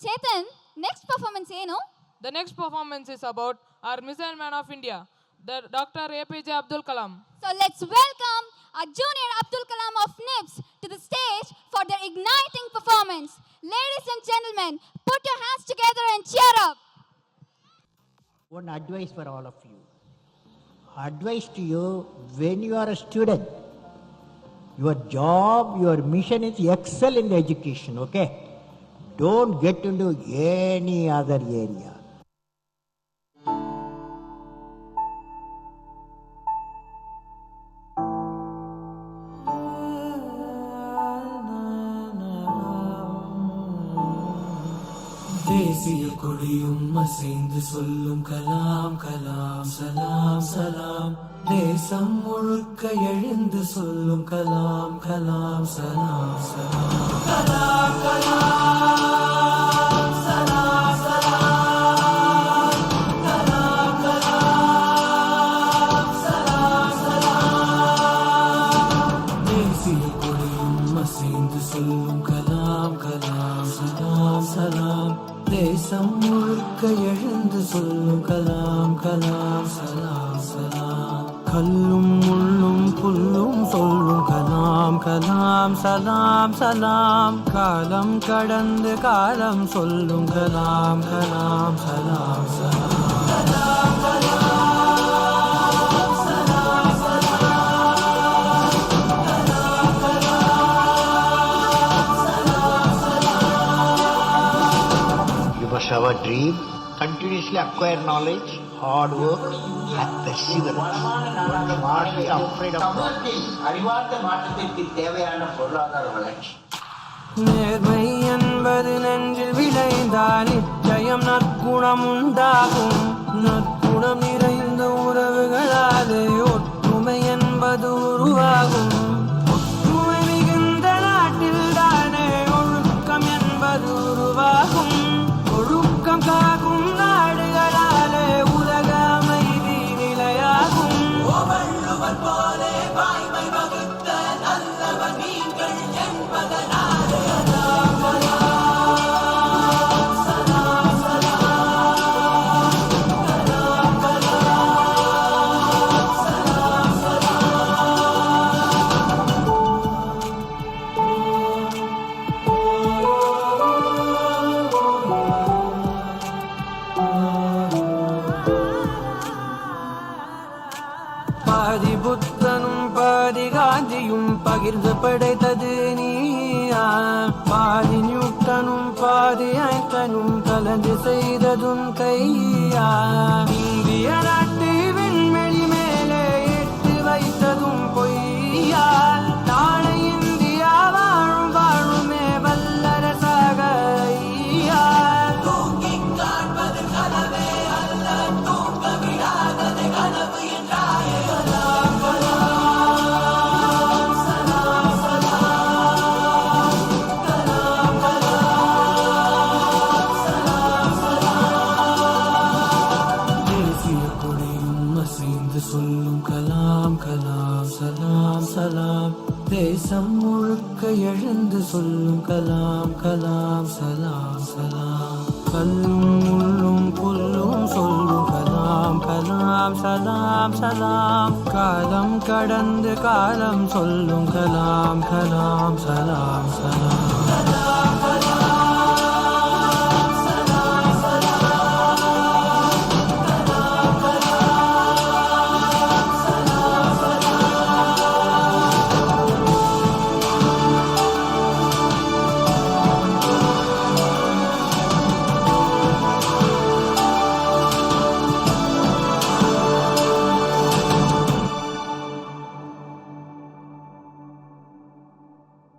Chetan, next performance ಏನು? The next performance is about our missile man of India, the Dr. APJ Abdul Kalam. So let's welcome our junior Abdul Kalam of NIPS to the stage for their igniting performance. Ladies and gentlemen, put your hands together and cheer up. One advice for all of you. Advice to you, when you are a student, your job, your mission is excel in education, okay? Don't get into any other area. தேசிய கொடியும் அசைந்து சொல்லும் கலாம் கலாம் சலாம் சலாம். தேசம் முழுக்க எழுந்து சொல்லும் கலாம் கலாம் சலாம் சலாம். கலாம் கலாம் சலாம் சலாம். கலாம் கலாம் சலாம் சலாம். தேசிய கொடியும் அசைந்து சொல்லும் கலாம் கலாம் சலாம் சலாம். தேசம் முழுக்க எழுந்து சொல்லும் கலாம் கலாம் சலாம் சலாம். கல்லும் முள்ளும் புல்லும் சொல்லும் கலாம் கலாம் சலாம் சலாம். காலம் கடந்து காலம் சொல்லும் கலாம் கலாம் சலாம் சலாம். கலாம் கலாம் சலாம் சலாம். கலாம் கலாம் சலாம் சலாம். You must have a dream, continuously acquire knowledge, hard work, and perseverance. One should not be afraid of தமிழகத்தில் அறிவார்ந்த மாற்றத்திற்கு தேவையான பொருளாதார வளர்ச்சி. நேர்மை என்பது நெஞ்சில் விளைந்தால் நிச்சயம் நற்குணம் உண்டாகும். நற்குணம் நிறைந்த உறவுகளாலே ஒற்றுமை என்பது உருவாகும். ஒற்றுமை மிகுந்த நாட்டில் தானே ஒழுக்கம் என்பது உருவாகும். ஒழுக்கம் காக்கும் நாடுகளாலே உலக அமைதி நிலையாகும். வள்ளுவர் போலே வாய்மை வகுத்த நல்லவர் நீங்கள் என்பதனாலே கலாம் கலாம் சலாம் சலாம். கலாம் கலாம் சலாம் பாதி புத்தனும் பாதி காந்தியும் பகிர்ந்து படைத்தது நீயா. பாதி நியூட்டனும் பாதி ஐன்ஸ்டைனும் கலந்து செய்ததும் கையா. இந்திய நாட்டு விண்வெளி மேலே எட்டு வைத்ததும் பொய்யா. நாளை இந்தியா வாழும் வாழுமே வல்லரசாக ஐயா. தூங்கிக் காண்பது கனவே அல்ல, தூங்க விடாதது கனவு என்றாயே. கலாம் கலாம் சலாம் சலாம். கலாம் கலாம் சலாம் சலாம். தேசிய கொடியும் அசைந்து சொல்லும் கலாம் கலாம் சலாம் சலாம். தேசம் முழுக்க எழுந்து சொல்லும் கலாம் கலாம் சலாம் சலாம். கல்லும் முள்ளும் புல்லும் சொல்லும் கலாம் கலாம் சலாம் சலாம். காலம் கடந்து காலம் சொல்லும் கலாம் கலாம் சலாம் சலாம்.